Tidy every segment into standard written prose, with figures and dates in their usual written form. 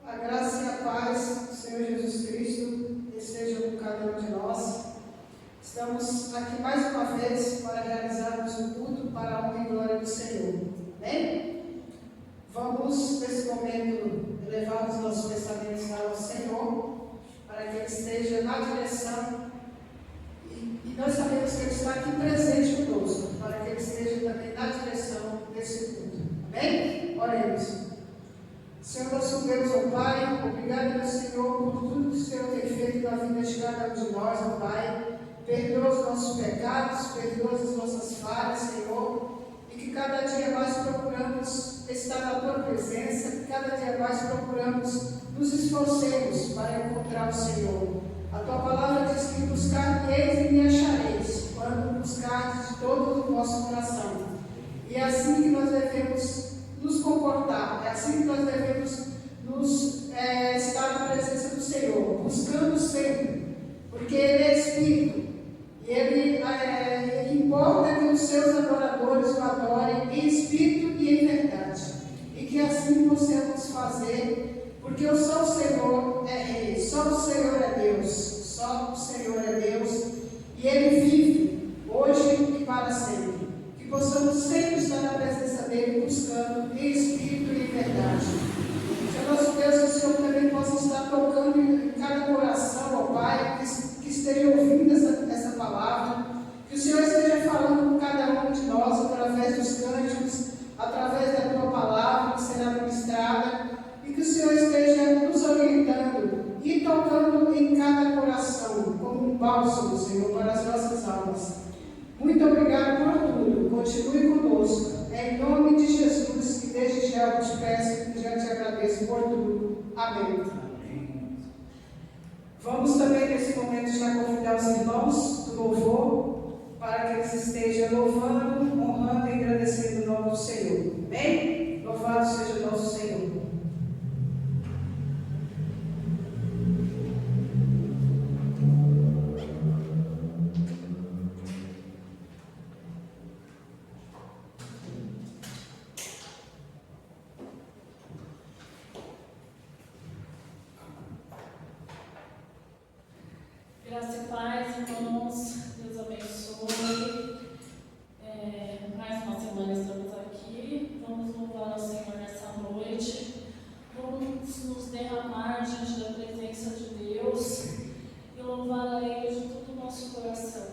A graça e a paz do Senhor Jesus Cristo estejam com cada um de nós. Estamos aqui mais uma vez para realizarmos o culto para a honra e glória do Senhor. Amém? Vamos, nesse momento, elevar os nossos pensamentos ao Senhor, para que Ele esteja na direção. E nós sabemos que Ele está aqui presente conosco, para que Ele esteja também na direção desse culto. Amém? Oremos. Senhor, nosso Deus, ó Pai, obrigado, meu Senhor, por tudo que o Senhor tem feito na vida de cada um de nós, ó Pai. Perdoa os nossos pecados, perdoa as nossas falhas, Senhor, e que cada dia mais procuramos estar na Tua presença, que cada dia mais procuramos nos esforcemos para encontrar o Senhor. A Tua palavra diz que buscar-me-eis e me achareis, quando buscardes de todo o vosso coração. E é assim que nós devemos nos comportar, é assim que nós devemos estar na presença do Senhor, buscando sempre, porque Ele é Espírito, e Ele importa que os seus adoradores o adorem em Espírito e em verdade, e que assim possamos fazer, porque só o Senhor é Rei, só o Senhor é Deus, só o Senhor é Deus, e Ele vive hoje e para sempre. Que possamos sempre estar na presença dEle, buscando em Espírito e em verdade. Senhor nosso Deus, que o Senhor também possa estar tocando em cada coração, ó Pai, que esteja ouvindo essa palavra, que o Senhor esteja falando com cada um de nós, através dos cânticos, através da Tua palavra que será ministrada, e que o Senhor esteja nos orientando e tocando em cada coração, como um bálsamo, Senhor, para as nossas almas. Muito obrigado por tudo. Continue conosco. É em nome de Jesus que desde já eu te peço e já te agradeço por tudo. Amém. Amém. Vamos também nesse momento já convidar os irmãos do louvor para que eles estejam louvando, honrando e agradecendo o nome do Senhor. Amém? Louvado seja o nosso Senhor. Graça e paz, irmãos, Deus abençoe. Mais uma semana estamos aqui, vamos louvar ao Senhor nessa noite, vamos nos derramar diante da presença de Deus e louvar a Ele de todo o nosso coração.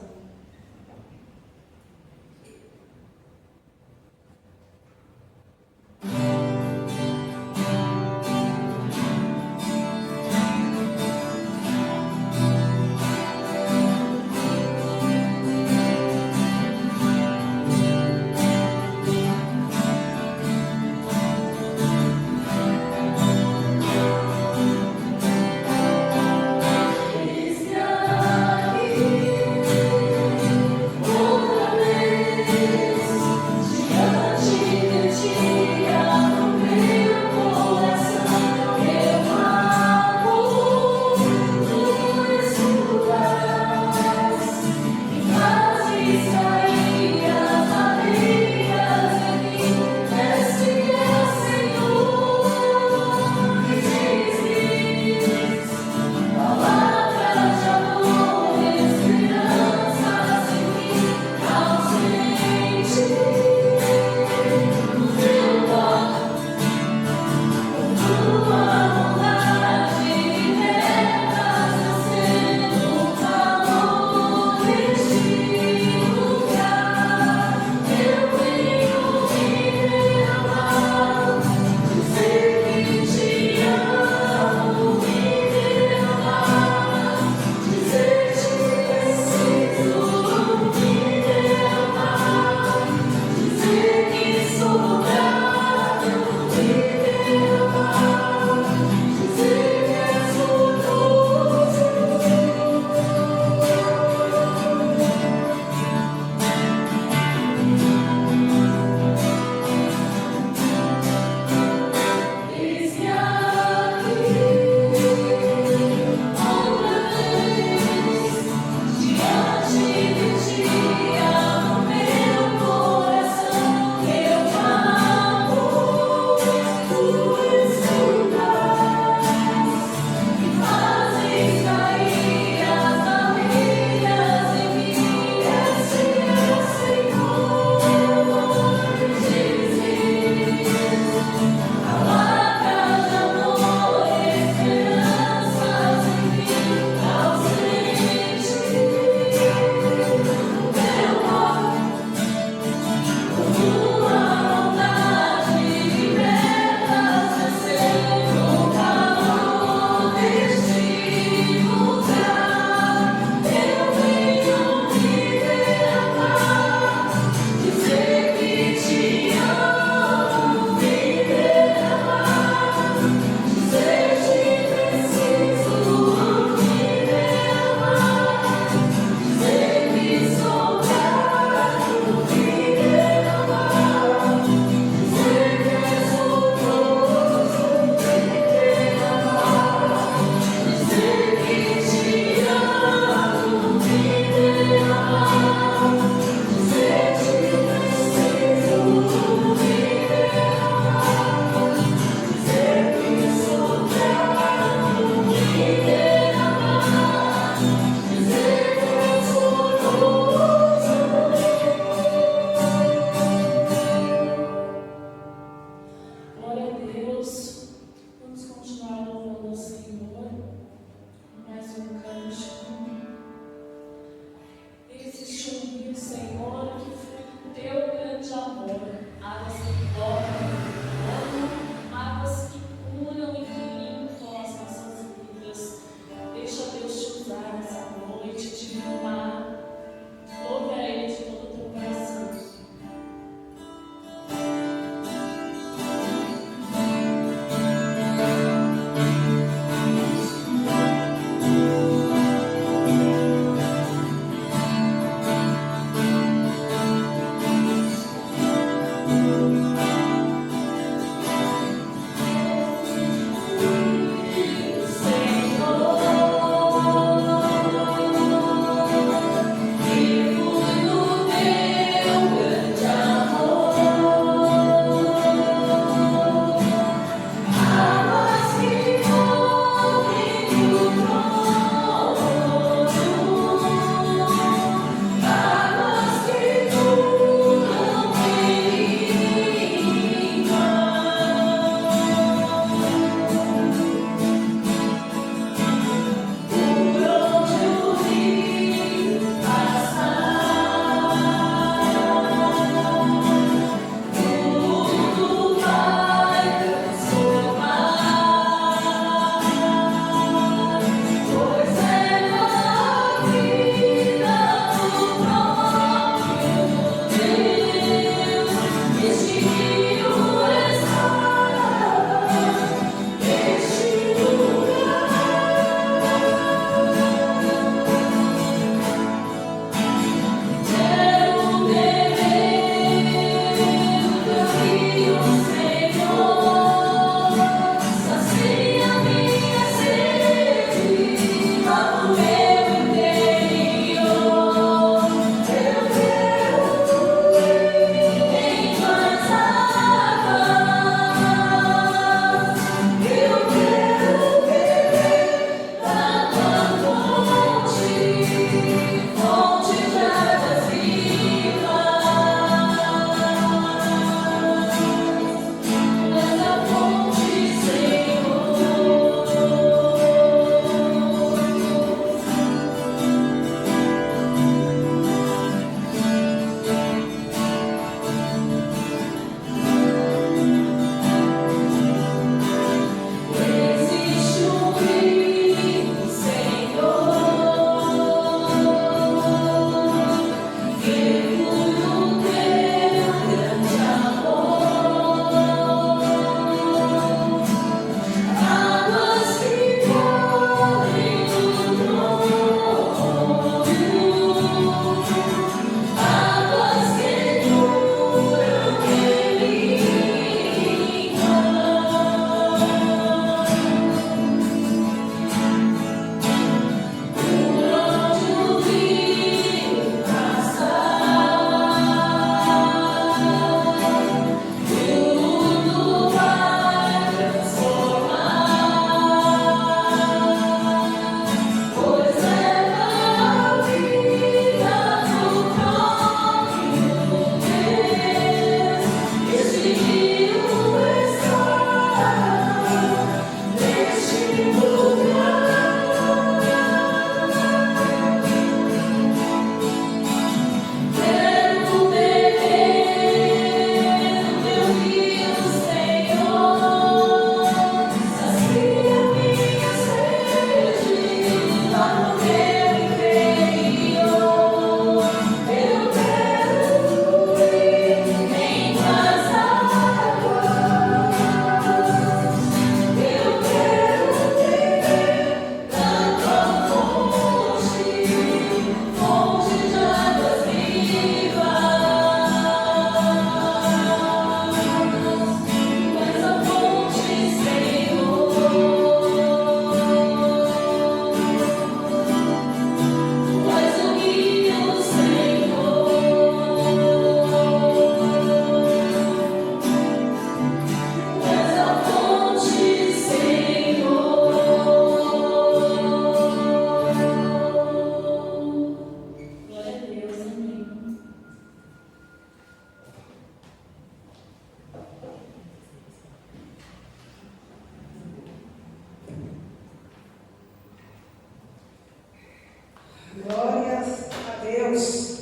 Deus.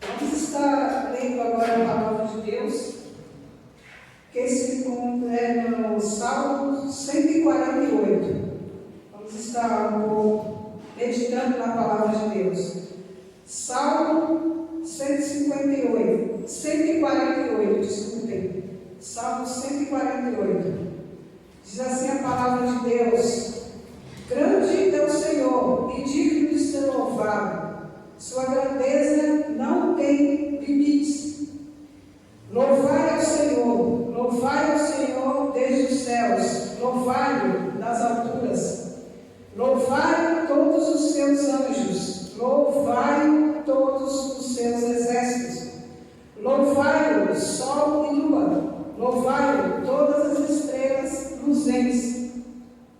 Vamos estar lendo agora a palavra de Deus, que se encontra no Salmo 148. Vamos estar meditando na palavra de Deus. Salmo 148, desculpem. Salmo 148. Diz assim a palavra de Deus: grande é o Senhor e digno de ser louvado. Sua grandeza não tem limites. Louvai ao Senhor desde os céus, louvai-o nas alturas. Louvai todos os seus anjos, louvai todos os seus exércitos. Louvai-o sol e lua, louvai-o todas as estrelas luzentes.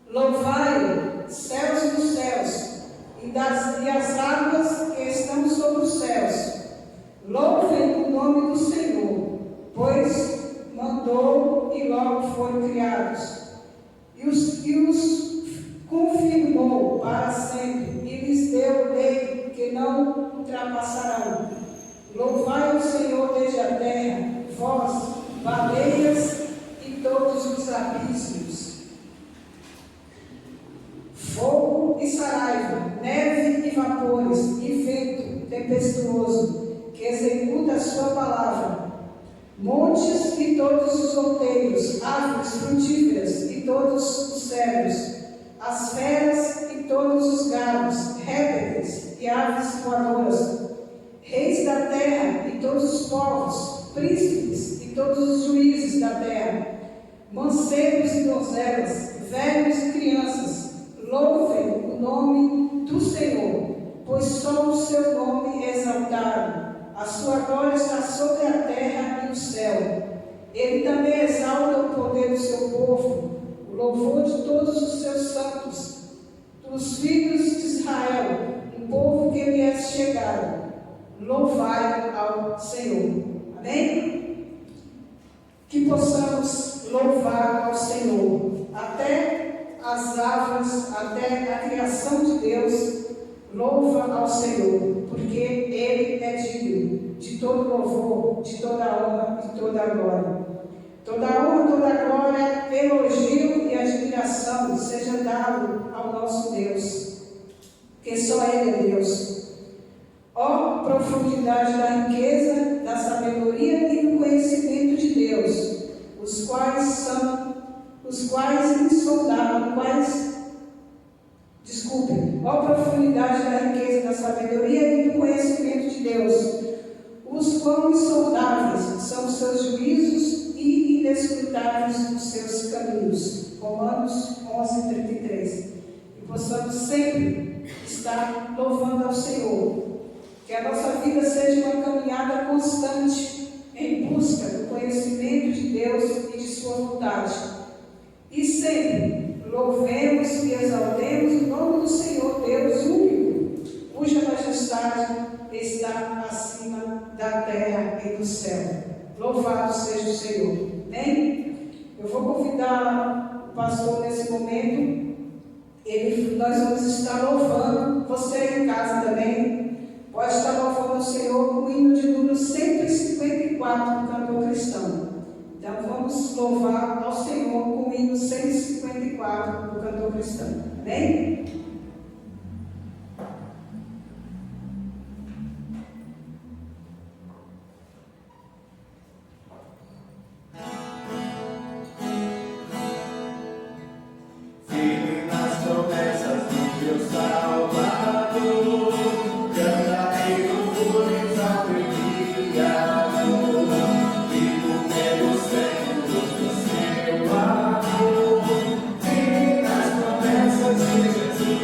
Louvai-o céus dos céus e as águas que estão sobre os céus. Louvem o nome do Senhor, pois mandou e logo foram criados. E os confirmou para sempre e lhes deu lei que não ultrapassarão. Louvai o Senhor desde a terra, vós, baleias e todos os abismos. Fogo e saraiva, neve e vapores, e vento tempestuoso, que executa a sua palavra. Montes e todos os outeiros, árvores frutíferas e todos os cedros, as feras e todos os gados, répteis e aves voadoras, reis da terra e todos os povos, príncipes e todos os juízes da terra, mancebos e donzelas, velhos e crianças, louvem o nome do Senhor, pois só o seu nome é exaltado. A sua glória está sobre a terra e o céu. Ele também exalta o poder do seu povo, o louvor de todos os seus santos, dos filhos de Israel, um povo que lhe é chegado. Louvai ao Senhor. Amém? Que possamos louvar ao Senhor. Até as aves, até a criação de Deus, louva ao Senhor, porque Ele é digno de todo louvor, de toda honra e toda glória. Toda honra, toda glória, elogio e admiração seja dado ao nosso Deus, que só Ele é Deus. Ó profundidade da riqueza, da sabedoria e do conhecimento de Deus, os quais insondáveis, ó profundidade da riqueza, da sabedoria e do conhecimento de Deus, os quão insondáveis são os seus juízos e inescrutáveis os seus caminhos. Romanos 11:33. E possamos sempre estar louvando ao Senhor. Que a nossa vida seja uma caminhada constante em busca do conhecimento de Deus e de sua vontade. E sempre louvemos e exaltemos o nome do Senhor Deus único, cuja majestade está acima da terra e do céu. Louvado seja o Senhor. Amém? Eu vou convidar o pastor nesse momento. Nós vamos estar louvando, você em casa também. Pode estar louvando o Senhor com o hino de número 154 do cantor cristão. Então vamos louvar ao Senhor com o hino 154 do cantor cristão. Amém? Jesus.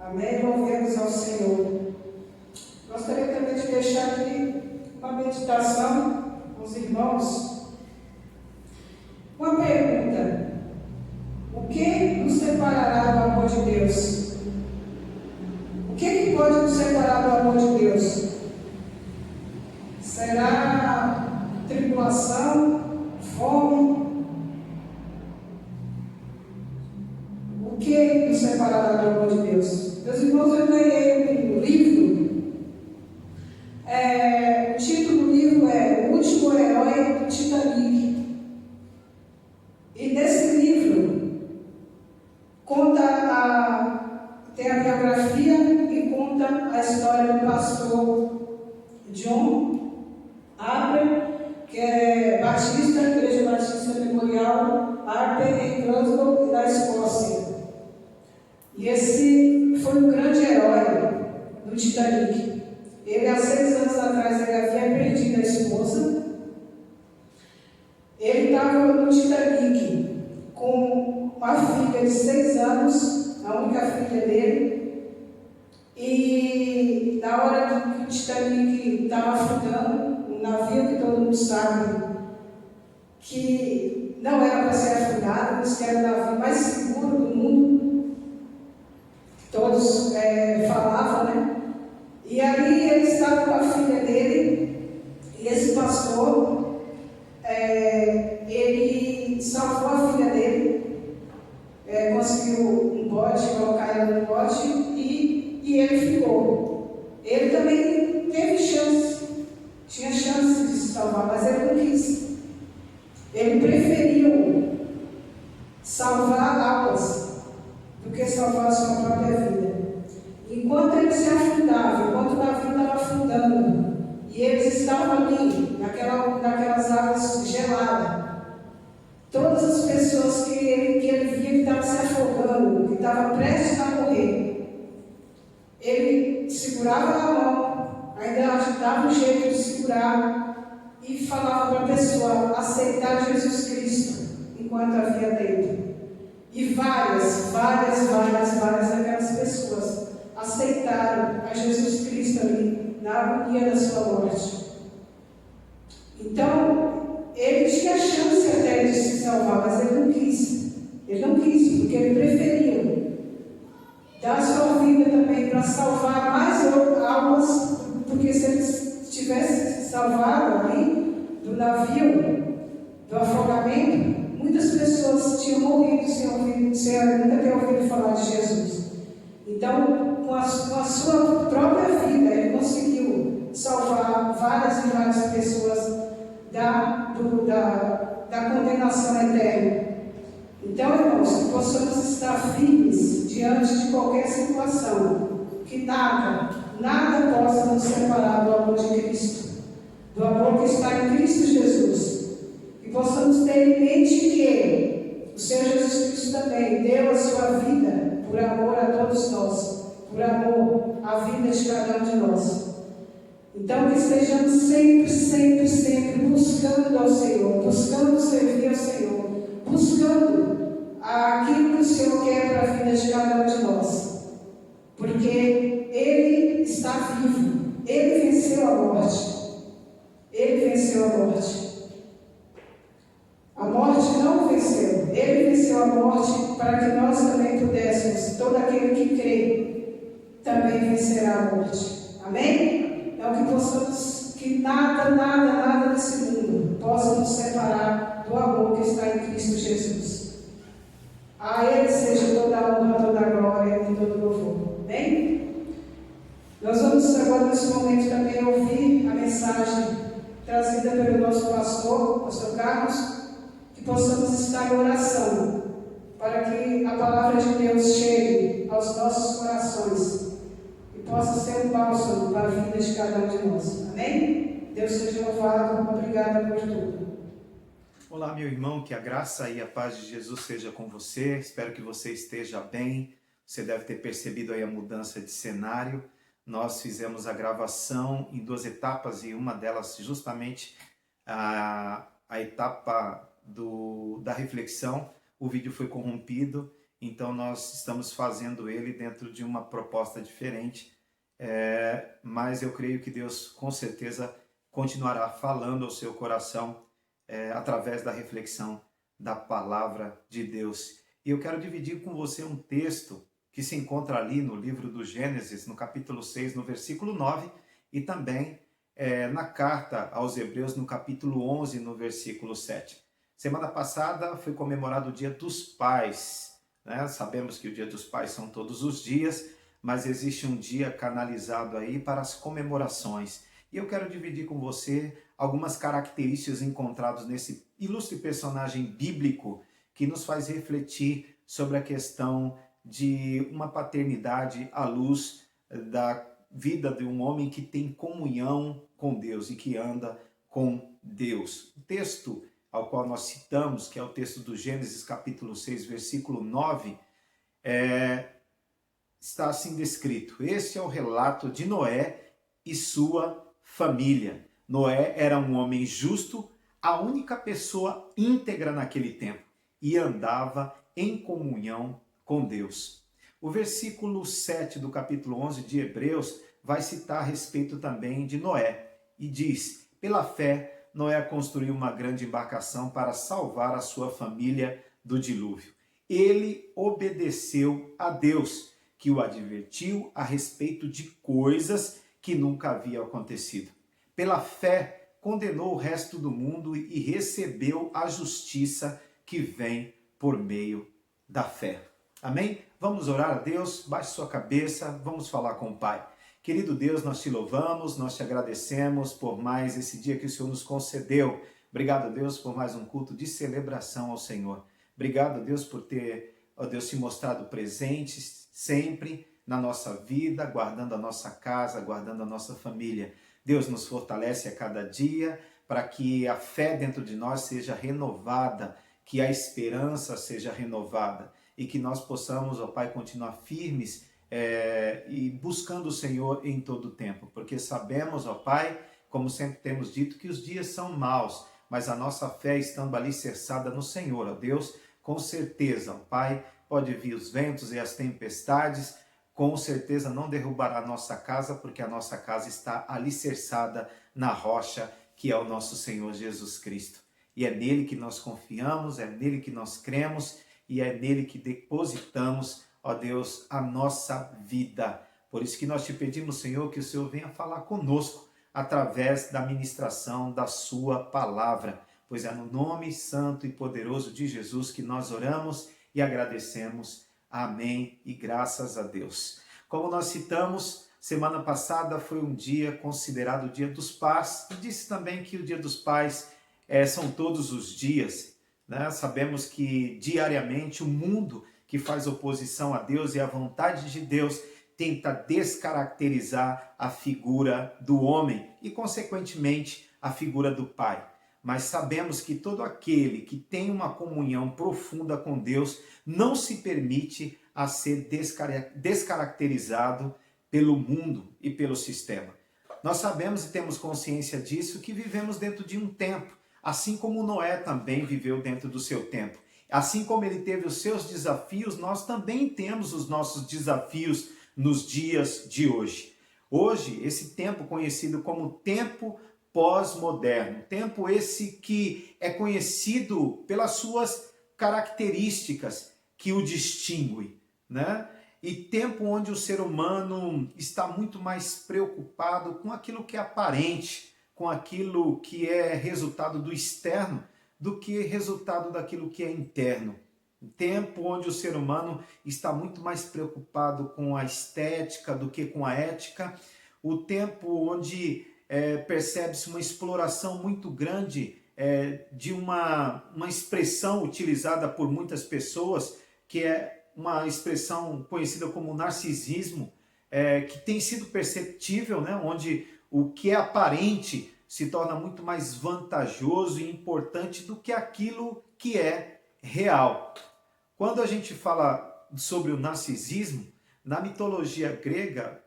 Amém? Louvemos ao Senhor. Gostaria também de deixar aqui uma meditação com os irmãos. Uma pergunta: o que nos separará do amor de Deus? O que pode nos separar do amor de Deus? Será tribulação, fome? O que nos separará do amor de Deus? Meus irmãos, eu ganhei um livro. O título do livro é O Último Herói do Titanic. E nesse livro tem a biografia e conta a história do pastor John Harper, que é batista, Igreja Batista Memorial Harper em Glasgow, da Escócia. E esse foi um grande herói do Titanic. Ele, há 6 anos atrás, ele havia perdido a esposa. Ele estava no Titanic com uma filha de 6 anos, a única filha dele. E na hora que o Titanic estava afundando, um navio que todo mundo sabe que não era para ser afundado, mas que era o navio mais seguro do mundo, todos falavam, né? E ali ele estava com a filha dele, e esse pastor, ele salvou a filha dele, conseguiu um bote, colocar ela no bote, e ele ficou. Ele também teve chance, tinha chance de se salvar, mas ele não quis. Ele preferiu salvar almas do que salvar a sua própria vida. Enquanto ele se afundava, enquanto o navio estava afundando, e eles estavam ali, naquelas águas geladas, todas as pessoas que ele via que estavam se afogando, que estavam prestes a morrer, ele segurava a mão, ainda dava um jeito de segurar, e falava para a pessoa aceitar Jesus Cristo enquanto havia dentro. E várias daquelas pessoas aceitaram a Jesus Cristo ali, na agonia da sua morte. Então, ele tinha chance até de se salvar, mas ele não quis. Ele não quis, porque ele preferiu dar a sua vida também para salvar mais almas, porque se ele tivesse se salvado ali do navio, do afogamento, muitas pessoas tinham morrido sem nunca ter ouvido falar de Jesus. Então, com a sua própria vida, ele conseguiu salvar várias e várias pessoas da condenação eterna. Então, irmãos, que possamos estar firmes diante de qualquer situação, que nada possa nos separar do amor de Cristo, do amor que está em Cristo Jesus. Que possamos ter em mente que o Senhor Jesus Cristo também deu a sua vida por amor a todos nós, por amor à vida de cada um de nós. Então, que estejamos sempre buscando ao Senhor, buscando servir ao Senhor, buscando aquilo que o Senhor quer para a vida de cada um de nós. Porque Ele está vivo, Ele venceu a morte. Ele venceu a morte. A morte não o venceu, Ele venceu venceu a morte para que nós também pudéssemos, todo aquele que crê, também vencerá a morte. Amém? Então que possamos, que nada desse mundo possa nos separar do amor que está em Cristo Jesus. A Ele seja toda a honra, toda a glória e todo o louvor. Amém? Nós vamos agora nesse momento também ouvir a mensagem trazida pelo nosso pastor Carlos, que possamos estar em oração, para que a palavra de Deus chegue aos nossos corações e possa ser um bálsamo para a vida de cada um de nós. Amém? Deus seja louvado. Obrigada por tudo. Olá, meu irmão, que a graça e a paz de Jesus seja com você. Espero que você esteja bem. Você deve ter percebido aí a mudança de cenário. Nós fizemos a gravação em 2 etapas e uma delas justamente a etapa da reflexão. O vídeo foi corrompido, então nós estamos fazendo ele dentro de uma proposta diferente, mas eu creio que Deus com certeza continuará falando ao seu coração através da reflexão da palavra de Deus. E eu quero dividir com você um texto que se encontra ali no livro do Gênesis, no capítulo 6, no versículo 9, e também na carta aos Hebreus, no capítulo 11, no versículo 7. Semana passada foi comemorado o Dia dos Pais, né? Sabemos que o Dia dos Pais são todos os dias, mas existe um dia canalizado aí para as comemorações. E eu quero dividir com você algumas características encontradas nesse ilustre personagem bíblico que nos faz refletir sobre a questão de uma paternidade à luz da vida de um homem que tem comunhão com Deus e que anda com Deus. O texto ao qual nós citamos, que é o texto do Gênesis capítulo 6, versículo 9, está assim descrito: este é o relato de Noé e sua família. Noé era um homem justo, a única pessoa íntegra naquele tempo, e andava em comunhão com Deus. O versículo 7 do capítulo 11 de Hebreus vai citar a respeito também de Noé e diz: pela fé, Noé construiu uma grande embarcação para salvar a sua família do dilúvio. Ele obedeceu a Deus, que o advertiu a respeito de coisas que nunca haviam acontecido. Pela fé, condenou o resto do mundo e recebeu a justiça que vem por meio da fé. Amém? Vamos orar a Deus, baixe sua cabeça, vamos falar com o Pai. Querido Deus, nós te louvamos, nós te agradecemos por mais esse dia que o Senhor nos concedeu. Obrigado, Deus, por mais um culto de celebração ao Senhor. Obrigado, Deus, por ter, ó Deus, se mostrado presente sempre na nossa vida, guardando a nossa casa, guardando a nossa família. Deus nos fortalece a cada dia para que a fé dentro de nós seja renovada, que a esperança seja renovada e que nós possamos, ó Pai, continuar firmes e buscando o Senhor em todo o tempo, porque sabemos, ó Pai, como sempre temos dito, que os dias são maus, mas a nossa fé estando alicerçada no Senhor, ó Deus, com certeza, ó Pai, pode vir os ventos e as tempestades, com certeza não derrubará a nossa casa, porque a nossa casa está alicerçada na rocha, que é o nosso Senhor Jesus Cristo. E é nele que nós confiamos, é nele que nós cremos, e é nele que depositamos, ó Deus, a nossa vida. Por isso que nós te pedimos, Senhor, que o Senhor venha falar conosco através da ministração da sua palavra, pois é no nome santo e poderoso de Jesus que nós oramos e agradecemos. Amém e graças a Deus. Como nós citamos, semana passada foi um dia considerado o Dia dos Pais, e disse também que o Dia dos Pais são todos os dias, né? Sabemos que diariamente o mundo que faz oposição a Deus e à vontade de Deus tenta descaracterizar a figura do homem e, consequentemente, a figura do pai. Mas sabemos que todo aquele que tem uma comunhão profunda com Deus não se permite a ser descaracterizado pelo mundo e pelo sistema. Nós sabemos e temos consciência disso, que vivemos dentro de um tempo, assim como Noé também viveu dentro do seu tempo. Assim como ele teve os seus desafios, nós também temos os nossos desafios nos dias de hoje. Hoje, esse tempo conhecido como tempo pós-moderno, tempo esse que é conhecido pelas suas características que o distinguem, né? E tempo onde o ser humano está muito mais preocupado com aquilo que é aparente, com aquilo que é resultado do externo, do que resultado daquilo que é interno. Tempo onde o ser humano está muito mais preocupado com a estética do que com a ética. O tempo onde percebe-se uma exploração muito grande de uma expressão utilizada por muitas pessoas, que é uma expressão conhecida como narcisismo, que tem sido perceptível, né? Onde o que é aparente se torna muito mais vantajoso e importante do que aquilo que é real. Quando a gente fala sobre o narcisismo, na mitologia grega,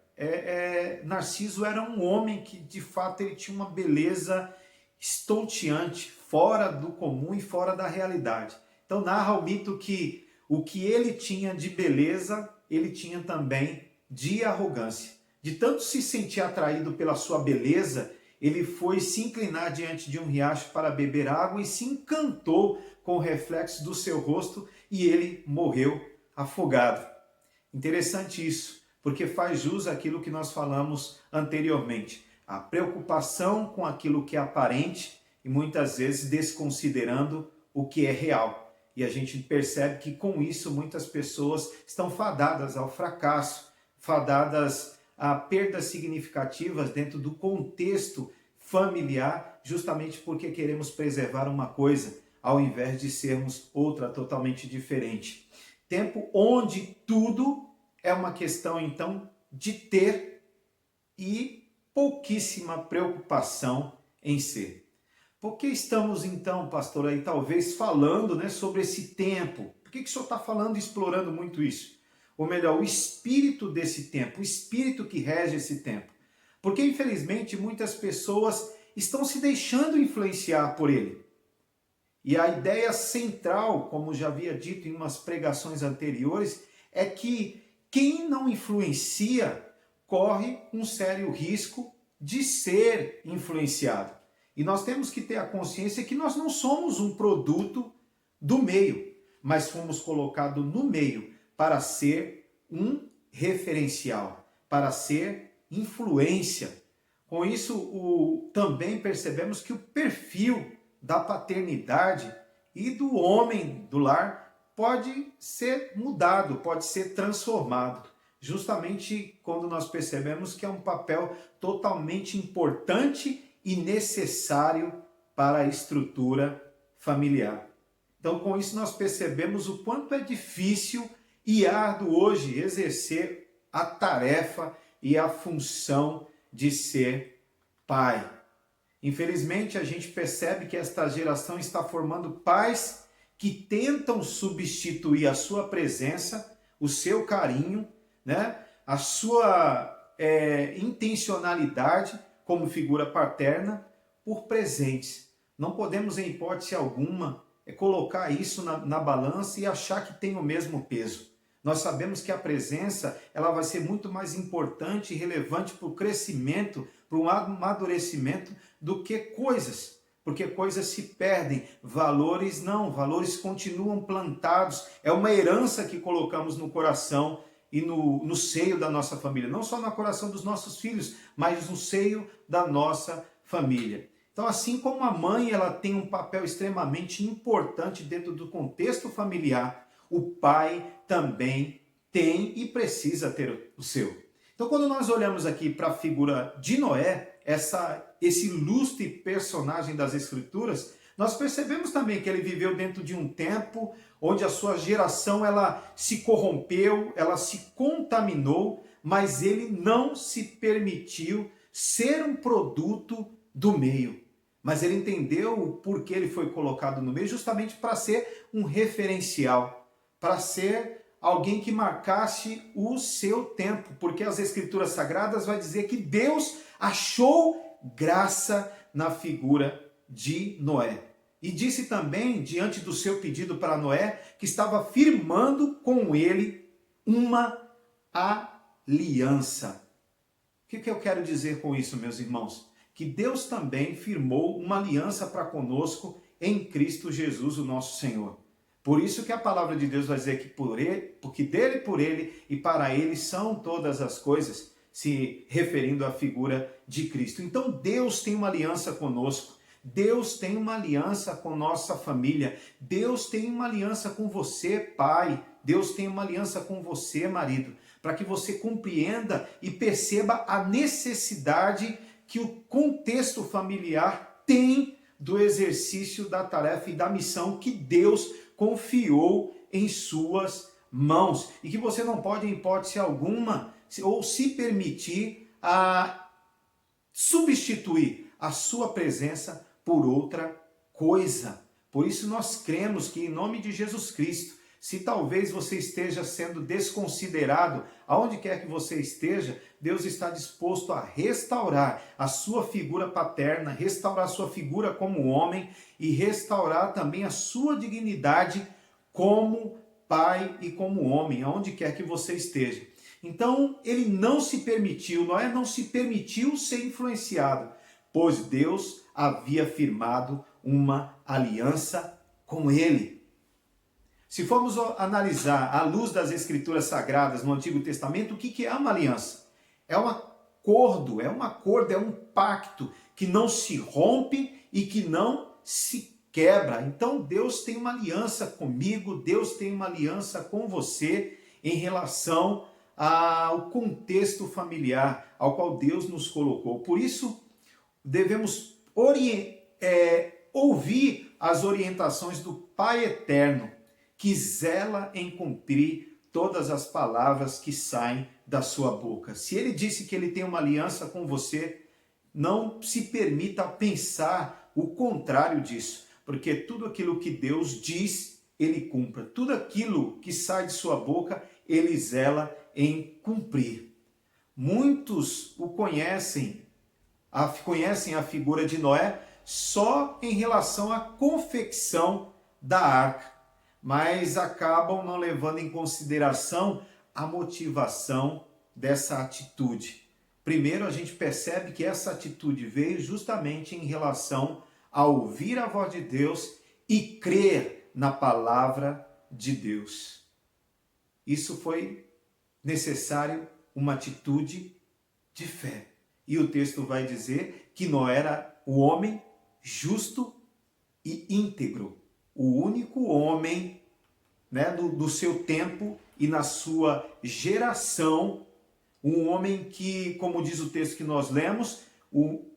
Narciso era um homem que de fato ele tinha uma beleza estonteante, fora do comum e fora da realidade. Então narra o mito que o que ele tinha de beleza, ele tinha também de arrogância. De tanto se sentir atraído pela sua beleza, ele foi se inclinar diante de um riacho para beber água e se encantou com o reflexo do seu rosto e ele morreu afogado. Interessante isso, porque faz jus àquilo que nós falamos anteriormente. A preocupação com aquilo que é aparente e muitas vezes desconsiderando o que é real. E a gente percebe que com isso muitas pessoas estão fadadas ao fracasso, fadadas a perdas significativas dentro do contexto familiar, justamente porque queremos preservar uma coisa, ao invés de sermos outra totalmente diferente. Tempo onde tudo é uma questão, então, de ter e pouquíssima preocupação em ser. Por que estamos, então, pastor, aí talvez falando, né, sobre esse tempo? Por que o senhor está falando e explorando muito isso? Ou melhor, o espírito desse tempo, o espírito que rege esse tempo. Porque, infelizmente, muitas pessoas estão se deixando influenciar por ele. E a ideia central, como já havia dito em umas pregações anteriores, é que quem não influencia corre um sério risco de ser influenciado. E nós temos que ter a consciência que nós não somos um produto do meio, mas fomos colocados no meio para ser um referencial, para ser influência. Com isso, também percebemos que o perfil da paternidade e do homem do lar pode ser mudado, pode ser transformado, justamente quando nós percebemos que é um papel totalmente importante e necessário para a estrutura familiar. Então, com isso, nós percebemos o quanto é difícil e árduo hoje exercer a tarefa e a função de ser pai. Infelizmente, a gente percebe que esta geração está formando pais que tentam substituir a sua presença, o seu carinho, né, a sua intencionalidade como figura paterna por presentes. Não podemos, em hipótese alguma, colocar isso na balança e achar que tem o mesmo peso. Nós sabemos que a presença ela vai ser muito mais importante e relevante para o crescimento, para o amadurecimento, do que coisas. Porque coisas se perdem, valores não, valores continuam plantados. É uma herança que colocamos no coração e no seio da nossa família. Não só no coração dos nossos filhos, mas no seio da nossa família. Então, assim como a mãe ela tem um papel extremamente importante dentro do contexto familiar, o pai também tem e precisa ter o seu. Então, quando nós olhamos aqui para a figura de Noé, esse ilustre personagem das Escrituras, nós percebemos também que ele viveu dentro de um tempo onde a sua geração ela se corrompeu, ela se contaminou, mas ele não se permitiu ser um produto do meio. Mas ele entendeu o porquê ele foi colocado no meio, justamente para ser um referencial, para ser alguém que marcasse o seu tempo, porque as Escrituras Sagradas vai dizer que Deus achou graça na figura de Noé. E disse também, diante do seu pedido para Noé, que estava firmando com ele uma aliança. O que eu quero dizer com isso, meus irmãos? Que Deus também firmou uma aliança para conosco em Cristo Jesus, o nosso Senhor. Por isso que a palavra de Deus vai dizer que por ele, porque dele, por ele e para ele são todas as coisas, se referindo à figura de Cristo. Então Deus tem uma aliança conosco, Deus tem uma aliança com nossa família, Deus tem uma aliança com você, pai, Deus tem uma aliança com você, marido, para que você compreenda e perceba a necessidade que o contexto familiar tem do exercício da tarefa e da missão que Deus confiou em suas mãos e que você não pode, em hipótese alguma, ou se permitir substituir a sua presença por outra coisa. Por isso nós cremos que, em nome de Jesus Cristo, se talvez você esteja sendo desconsiderado, aonde quer que você esteja, Deus está disposto a restaurar a sua figura paterna, restaurar a sua figura como homem e restaurar também a sua dignidade como pai e como homem, aonde quer que você esteja. Então, ele não se permitiu, Noé não se permitiu ser influenciado, pois Deus havia firmado uma aliança com ele. Se formos analisar à luz das Escrituras Sagradas no Antigo Testamento, o que é uma aliança? É um acordo, é um pacto que não se rompe e que não se quebra. Então Deus tem uma aliança comigo, Deus tem uma aliança com você em relação ao contexto familiar ao qual Deus nos colocou. Por isso, devemos ouvir as orientações do Pai Eterno, que zela em cumprir todas as palavras que saem da sua boca. Se ele disse que ele tem uma aliança com você, não se permita pensar o contrário disso, porque tudo aquilo que Deus diz, ele cumpra. Tudo aquilo que sai de sua boca, ele zela em cumprir. Muitos o conhecem a figura de Noé só em relação à confecção da arca, mas acabam não levando em consideração a motivação dessa atitude. Primeiro, a gente percebe que essa atitude veio justamente em relação a ouvir a voz de Deus e crer na palavra de Deus. Isso foi necessário uma atitude de fé. E o texto vai dizer que Noé era o homem justo e íntegro, o único homem, né, do seu tempo e na sua geração, um homem que, como diz o texto que nós lemos,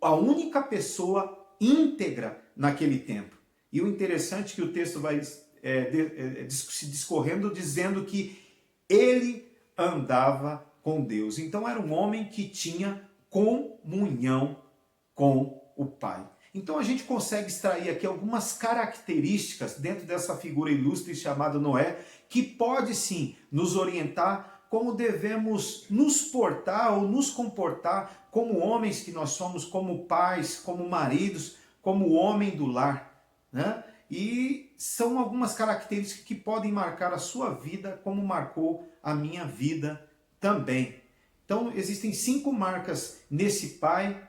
a única pessoa íntegra naquele tempo. E o interessante é que o texto vai se discorrendo dizendo que ele andava com Deus. Então era um homem que tinha comunhão com o Pai. Então a gente consegue extrair aqui algumas características dentro dessa figura ilustre chamada Noé, que pode sim nos orientar como devemos nos portar ou nos comportar como homens que nós somos, como pais, como maridos, como homem do lar, né? E são algumas características que podem marcar a sua vida como marcou a minha vida também. Então existem 5 marcas nesse pai,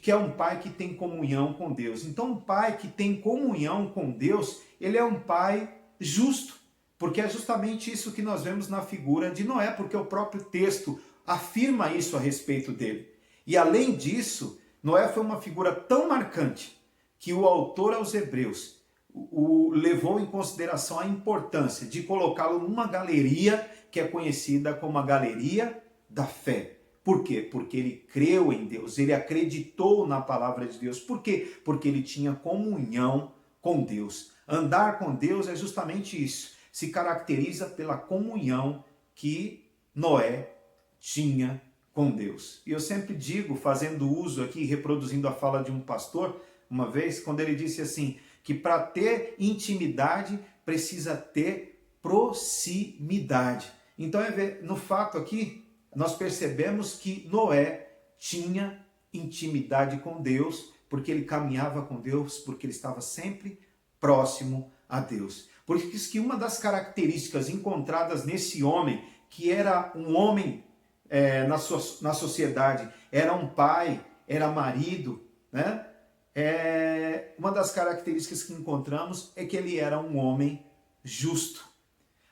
que é um pai que tem comunhão com Deus. Então um pai que tem comunhão com Deus, ele é um pai justo, porque é justamente isso que nós vemos na figura de Noé, porque o próprio texto afirma isso a respeito dele. E além disso, Noé foi uma figura tão marcante que o autor aos Hebreus o levou em consideração a importância de colocá-lo numa galeria que é conhecida como a galeria da fé. Por quê? Porque ele creu em Deus, ele acreditou na palavra de Deus. Por quê? Porque ele tinha comunhão com Deus. Andar com Deus é justamente isso. Se caracteriza pela comunhão que Noé tinha com Deus. E eu sempre digo, fazendo uso aqui, reproduzindo a fala de um pastor, uma vez, quando ele disse assim, que para ter intimidade precisa ter proximidade. Então, no fato aqui, nós percebemos que Noé tinha intimidade com Deus, porque ele caminhava com Deus, porque ele estava sempre próximo a Deus. Por isso que uma das características encontradas nesse homem, que era um homem na sociedade, era um pai, era marido, né? Uma das características que encontramos é que ele era um homem justo.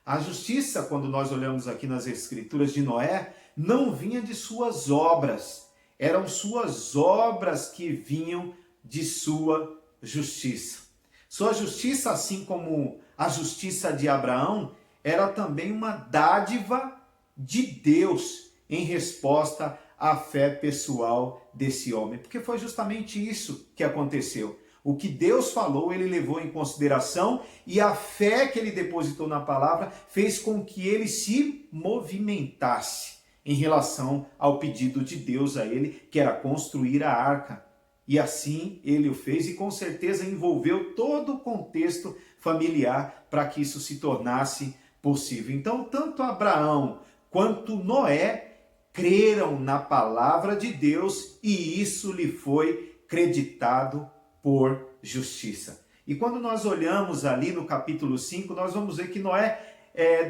A justiça, quando nós olhamos aqui nas Escrituras de Noé, não vinha de suas obras. Eram suas obras que vinham de sua justiça. Sua justiça, assim como a justiça de Abraão, era também uma dádiva de Deus em resposta à fé pessoal desse homem. Porque foi justamente isso que aconteceu. O que Deus falou, ele levou em consideração, e a fé que ele depositou na palavra fez com que ele se movimentasse em relação ao pedido de Deus a ele, que era construir a arca. E assim ele o fez, e com certeza envolveu todo o contexto familiar para que isso se tornasse possível. Então, tanto Abraão quanto Noé creram na palavra de Deus, e isso lhe foi creditado por justiça. E quando nós olhamos ali no capítulo 5, nós vamos ver que Noé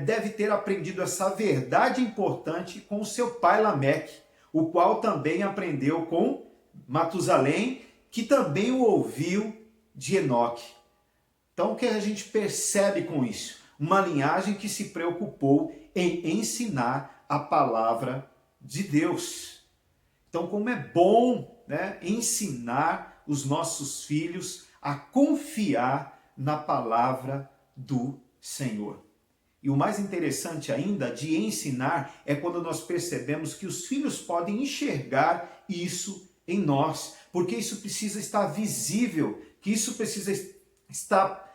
deve ter aprendido essa verdade importante com o seu pai Lameque, o qual também aprendeu com Matusalém, que também o ouviu de Enoque. Então, o que a gente percebe com isso? Uma linhagem que se preocupou em ensinar a palavra de Deus. Então, como é bom, né, ensinar os nossos filhos a confiar na palavra do Senhor. E o mais interessante ainda de ensinar é quando nós percebemos que os filhos podem enxergar isso em nós, porque isso precisa estar visível, que isso precisa estar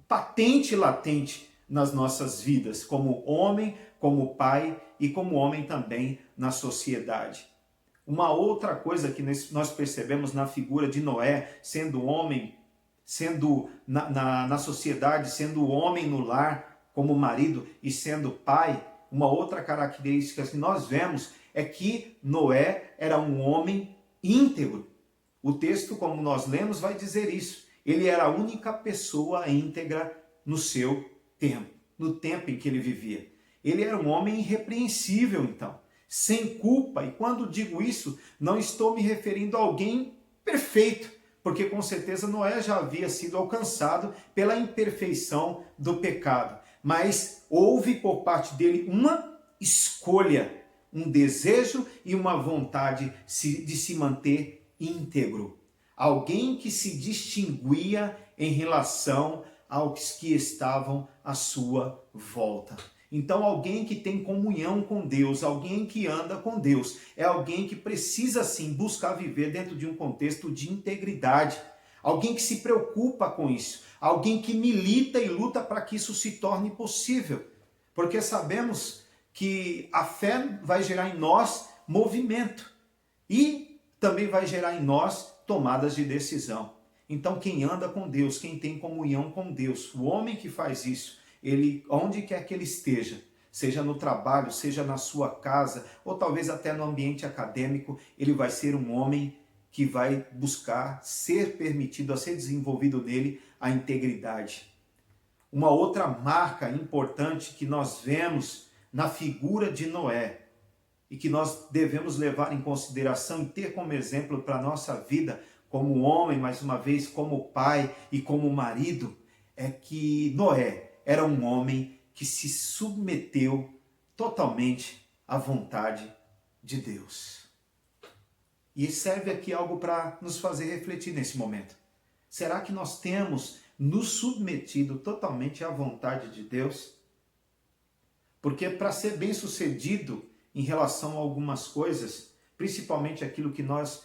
patente e latente nas nossas vidas, como homem, como pai e como homem também na sociedade. Uma outra coisa que nós percebemos na figura de Noé, sendo homem, sendo na sociedade, sendo homem no lar, como marido e sendo pai, uma outra característica que nós vemos é que Noé era um homem íntegro. O texto, como nós lemos, vai dizer isso. Ele era a única pessoa íntegra no seu tempo, no tempo em que ele vivia. Ele era um homem irrepreensível, então, sem culpa. E quando digo isso, não estou me referindo a alguém perfeito, porque com certeza Noé já havia sido alcançado pela imperfeição do pecado. Mas houve por parte dele uma escolha, um desejo e uma vontade de se manter íntegro. Alguém que se distinguia em relação aos que estavam à sua volta. Então, alguém que tem comunhão com Deus, alguém que anda com Deus, é alguém que precisa sim buscar viver dentro de um contexto de integridade. Alguém que se preocupa com isso, alguém que milita e luta para que isso se torne possível. Porque sabemos que a fé vai gerar em nós movimento e também vai gerar em nós tomadas de decisão. Então, quem anda com Deus, quem tem comunhão com Deus, o homem que faz isso, ele, onde quer que ele esteja, seja no trabalho, seja na sua casa, ou talvez até no ambiente acadêmico, ele vai ser um homem que vai buscar ser permitido a ser desenvolvido nele a integridade. Uma outra marca importante que nós vemos na figura de Noé e que nós devemos levar em consideração e ter como exemplo para a nossa vida, como homem, mais uma vez, como pai e como marido, é que Noé era um homem que se submeteu totalmente à vontade de Deus. E serve aqui algo para nos fazer refletir nesse momento. Será que nós temos nos submetido totalmente à vontade de Deus? Porque para ser bem-sucedido em relação a algumas coisas, principalmente aquilo que nós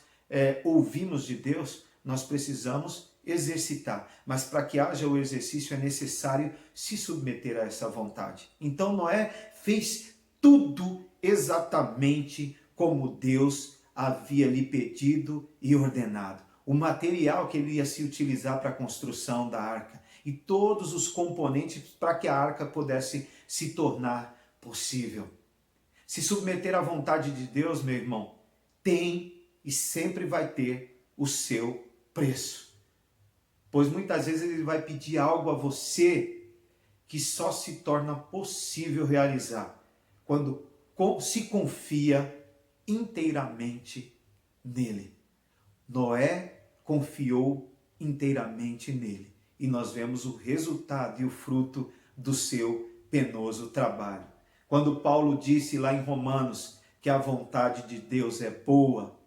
ouvimos de Deus, nós precisamos exercitar. Mas para que haja o exercício é necessário se submeter a essa vontade. Então Noé fez tudo exatamente como Deus havia lhe pedido e ordenado. O material que ele ia se utilizar para a construção da arca e todos os componentes para que a arca pudesse se tornar possível. Se submeter à vontade de Deus, meu irmão, tem e sempre vai ter o seu preço. Pois muitas vezes ele vai pedir algo a você que só se torna possível realizar quando se confia inteiramente nele. Noé confiou inteiramente nele. E nós vemos o resultado e o fruto do seu penoso trabalho. Quando Paulo disse lá em Romanos que a vontade de Deus é boa,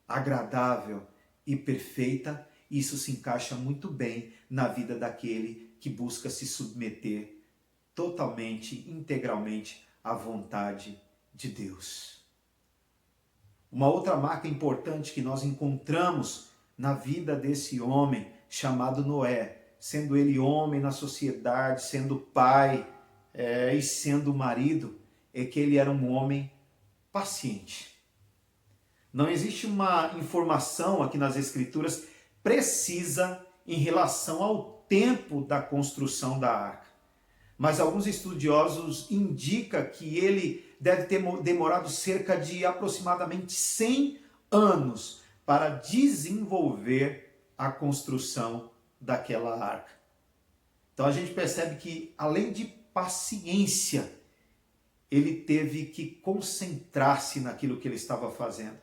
agradável e perfeita, isso se encaixa muito bem na vida daquele que busca se submeter totalmente, integralmente à vontade de Deus. Uma outra marca importante que nós encontramos na vida desse homem chamado Noé, sendo ele homem na sociedade, sendo pai e sendo marido, é que ele era um homem paciente. Não existe uma informação aqui nas Escrituras precisa em relação ao tempo da construção da arca. Mas alguns estudiosos indicam que ele deve ter demorado cerca de aproximadamente 100 anos para desenvolver a construção daquela arca. Então a gente percebe que, além de paciência, ele teve que concentrar-se naquilo que ele estava fazendo.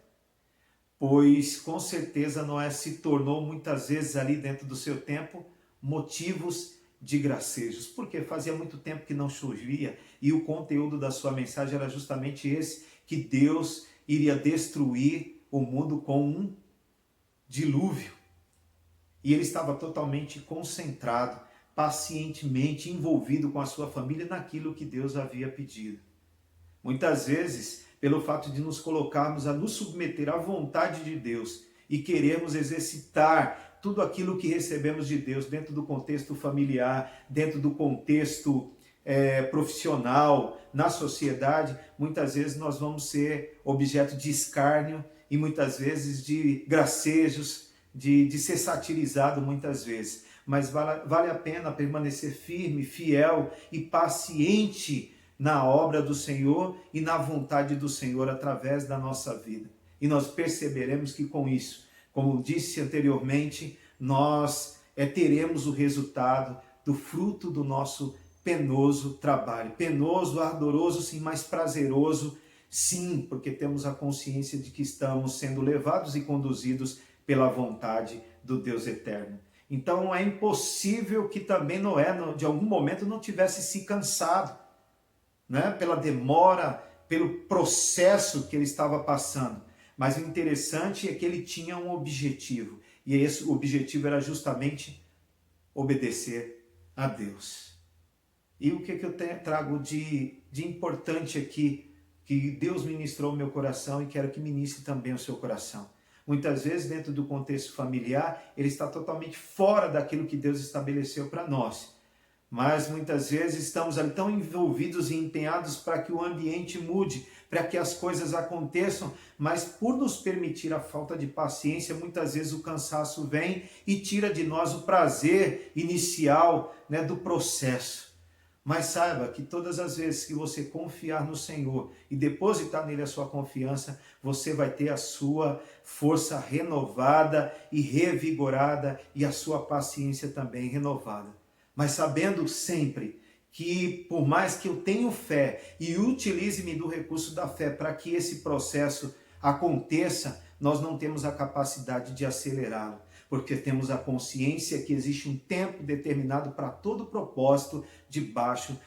Pois com certeza Noé se tornou muitas vezes ali dentro do seu tempo motivos de gracejos, porque fazia muito tempo que não chovia e o conteúdo da sua mensagem era justamente esse, que Deus iria destruir o mundo com um dilúvio. E ele estava totalmente concentrado, pacientemente envolvido com a sua família naquilo que Deus havia pedido. Muitas vezes, pelo fato de nos colocarmos a nos submeter à vontade de Deus e queremos exercitar tudo aquilo que recebemos de Deus dentro do contexto familiar, dentro do contexto profissional, na sociedade, muitas vezes nós vamos ser objeto de escárnio e muitas vezes de gracejos, de ser satirizado muitas vezes. Mas vale a pena permanecer firme, fiel e paciente na obra do Senhor e na vontade do Senhor através da nossa vida. E nós perceberemos que com isso, como disse anteriormente, nós teremos o resultado do fruto do nosso penoso trabalho. Penoso, ardoroso, sim, mas prazeroso, sim, porque temos a consciência de que estamos sendo levados e conduzidos pela vontade do Deus eterno. Então é impossível que também Noé, de algum momento, não tivesse se cansado, né? Pela demora, pelo processo que ele estava passando. Mas o interessante é que ele tinha um objetivo. E esse objetivo era justamente obedecer a Deus. E o que eu trago de importante aqui, que Deus ministrou no meu coração e quero que ministre também o seu coração. Muitas vezes, dentro do contexto familiar, ele está totalmente fora daquilo que Deus estabeleceu para nós. Mas muitas vezes estamos ali tão envolvidos e empenhados para que o ambiente mude, para que as coisas aconteçam, mas por nos permitir a falta de paciência, muitas vezes o cansaço vem e tira de nós o prazer inicial, né, do processo. Mas saiba que todas as vezes que você confiar no Senhor e depositar nele a sua confiança, você vai ter a sua força renovada e revigorada e a sua paciência também renovada. Mas sabendo sempre que por mais que eu tenha fé e utilize-me do recurso da fé para que esse processo aconteça, nós não temos a capacidade de acelerá-lo. Porque temos a consciência que existe um tempo determinado para todo propósito debaixo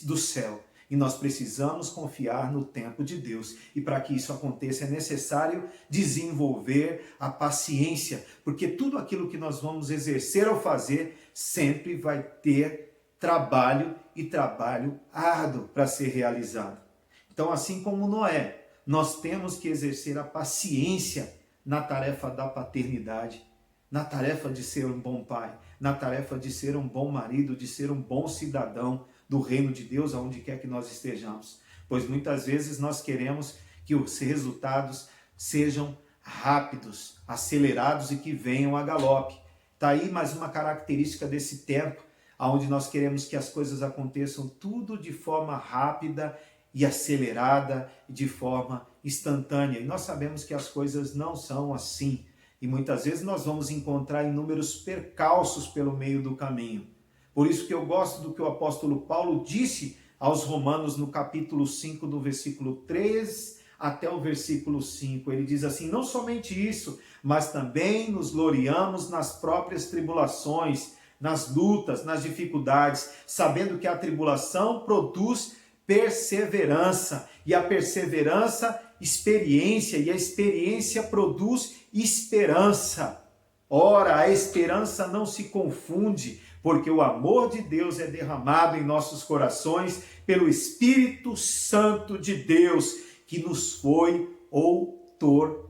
do céu. E nós precisamos confiar no tempo de Deus. E para que isso aconteça é necessário desenvolver a paciência. Porque tudo aquilo que nós vamos exercer ou fazer sempre vai ter trabalho e trabalho árduo para ser realizado. Então, assim como Noé, nós temos que exercer a paciência na tarefa da paternidade, na tarefa de ser um bom pai, na tarefa de ser um bom marido, de ser um bom cidadão do reino de Deus, aonde quer que nós estejamos. Pois muitas vezes nós queremos que os resultados sejam rápidos, acelerados e que venham a galope. Está aí mais uma característica desse tempo, onde nós queremos que as coisas aconteçam tudo de forma rápida e acelerada, de forma instantânea. E nós sabemos que as coisas não são assim. E muitas vezes nós vamos encontrar inúmeros percalços pelo meio do caminho. Por isso que eu gosto do que o apóstolo Paulo disse aos Romanos no capítulo 5, do versículo 3 até o versículo 5. Ele diz assim: não somente isso, mas também nos gloriamos nas próprias tribulações, nas lutas, nas dificuldades, sabendo que a tribulação produz perseverança, e a perseverança, experiência, e a experiência produz esperança. Ora, a esperança não se confunde, porque o amor de Deus é derramado em nossos corações pelo Espírito Santo de Deus, que nos foi outorgado.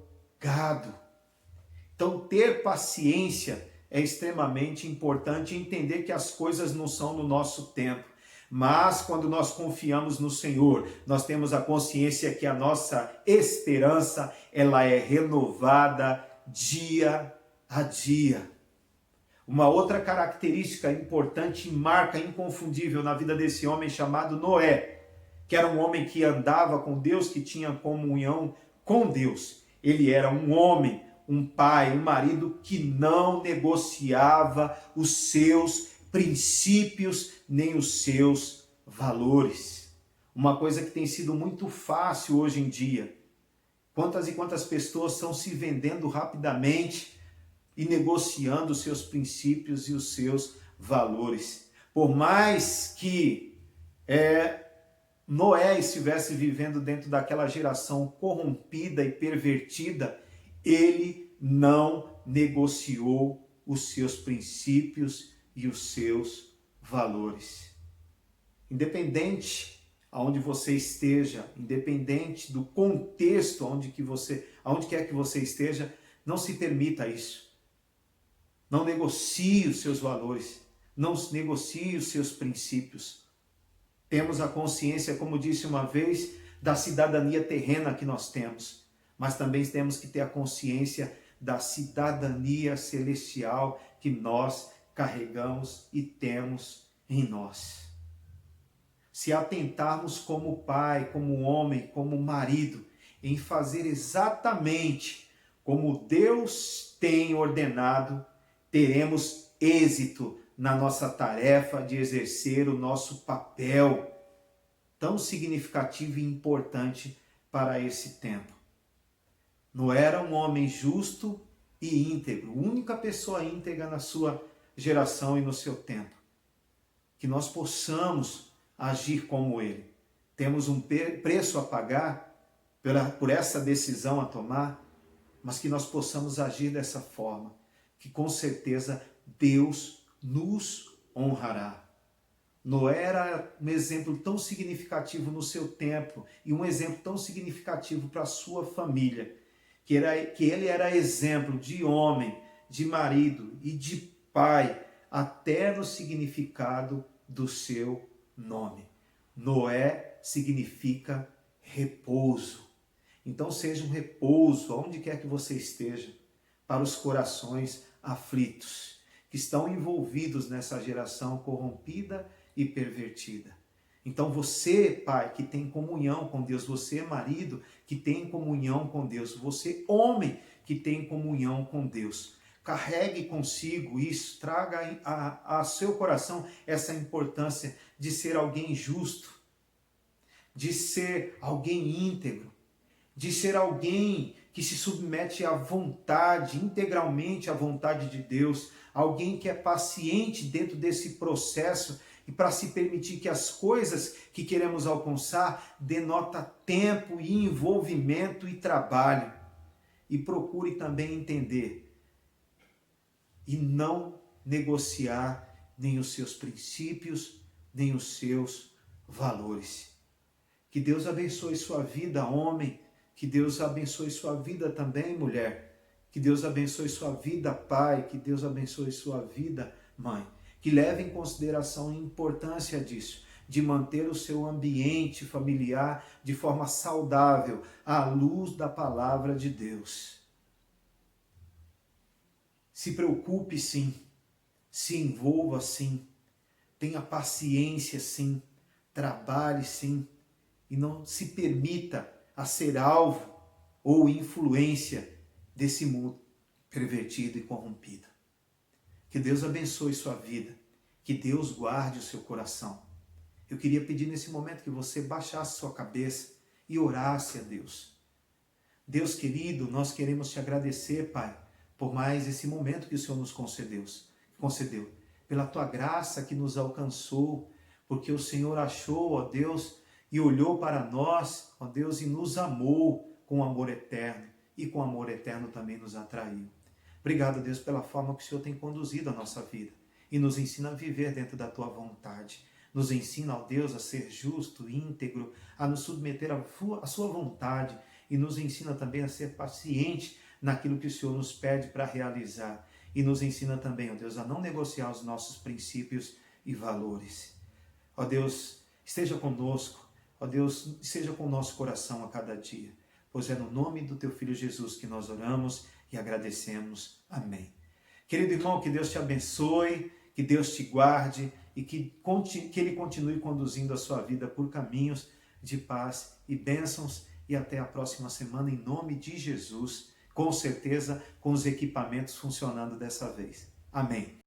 Então, ter paciência é extremamente importante, entender que as coisas não são no nosso tempo. Mas quando nós confiamos no Senhor, nós temos a consciência que a nossa esperança, ela é renovada dia a dia. Uma outra característica importante e marca inconfundível na vida desse homem chamado Noé, que era um homem que andava com Deus, que tinha comunhão com Deus. Ele era um homem, um pai, um marido que não negociava os seus princípios nem os seus valores. Uma coisa que tem sido muito fácil hoje em dia. Quantas e quantas pessoas estão se vendendo rapidamente e negociando os seus princípios e os seus valores. Por mais que Noé estivesse vivendo dentro daquela geração corrompida e pervertida, ele não negociou os seus princípios e os seus valores. Independente aonde você esteja, independente do contexto aonde quer que você esteja, não se permita isso. Não negocie os seus valores, não negocie os seus princípios. Temos a consciência, como disse uma vez, da cidadania terrena que nós temos, mas também temos que ter a consciência da cidadania celestial que nós carregamos e temos em nós. Se atentarmos como pai, como homem, como marido, em fazer exatamente como Deus tem ordenado, teremos êxito na nossa tarefa de exercer o nosso papel tão significativo e importante para esse tempo. Noé era um homem justo e íntegro, única pessoa íntegra na sua geração e no seu tempo. Que nós possamos agir como ele. Temos um preço a pagar por essa decisão a tomar, mas que nós possamos agir dessa forma, que com certeza Deus nos honrará. Noé era um exemplo tão significativo no seu tempo e um exemplo tão significativo para a sua família, que ele era exemplo de homem, de marido e de pai, até no significado do seu nome. Noé significa repouso. Então seja um repouso, aonde quer que você esteja, para os corações aflitos, que estão envolvidos nessa geração corrompida e pervertida. Então você, pai, que tem comunhão com Deus, você, marido, que tem comunhão com Deus, você, homem, que tem comunhão com Deus, carregue consigo isso, traga a seu coração essa importância de ser alguém justo, de ser alguém íntegro, de ser alguém que se submete à vontade, integralmente à vontade de Deus, alguém que é paciente dentro desse processo e para se permitir que as coisas que queremos alcançar denota tempo e envolvimento e trabalho. E procure também entender e não negociar nem os seus princípios, nem os seus valores. Que Deus abençoe sua vida, homem. Que Deus abençoe sua vida também, mulher. Que Deus abençoe sua vida, pai. Que Deus abençoe sua vida, mãe. Que leve em consideração a importância disso, de manter o seu ambiente familiar de forma saudável, à luz da palavra de Deus. Se preocupe sim, se envolva sim, tenha paciência sim, trabalhe sim, e não se permita a ser alvo ou influência desse mundo pervertido e corrompido. Que Deus abençoe sua vida, que Deus guarde o seu coração. Eu queria pedir nesse momento que você baixasse sua cabeça e orasse a Deus. Deus querido, nós queremos te agradecer, Pai, por mais esse momento que o Senhor nos concedeu. pela tua graça que nos alcançou, porque o Senhor achou, ó Deus, e olhou para nós, ó Deus, e nos amou com amor eterno, e com amor eterno também nos atraiu. Obrigado, Deus, pela forma que o Senhor tem conduzido a nossa vida e nos ensina a viver dentro da tua vontade. Nos ensina, ó Deus, a ser justo, íntegro, a nos submeter à sua vontade e nos ensina também a ser paciente naquilo que o Senhor nos pede para realizar. E nos ensina também, ó Deus, a não negociar os nossos princípios e valores. Ó Deus, esteja conosco, ó Deus, esteja com o nosso coração a cada dia, pois é no nome do teu Filho Jesus que nós oramos e agradecemos. Amém. Querido irmão, que Deus te abençoe, que Deus te guarde e que Ele continue conduzindo a sua vida por caminhos de paz e bênçãos. E até a próxima semana, em nome de Jesus, com certeza com os equipamentos funcionando dessa vez. Amém.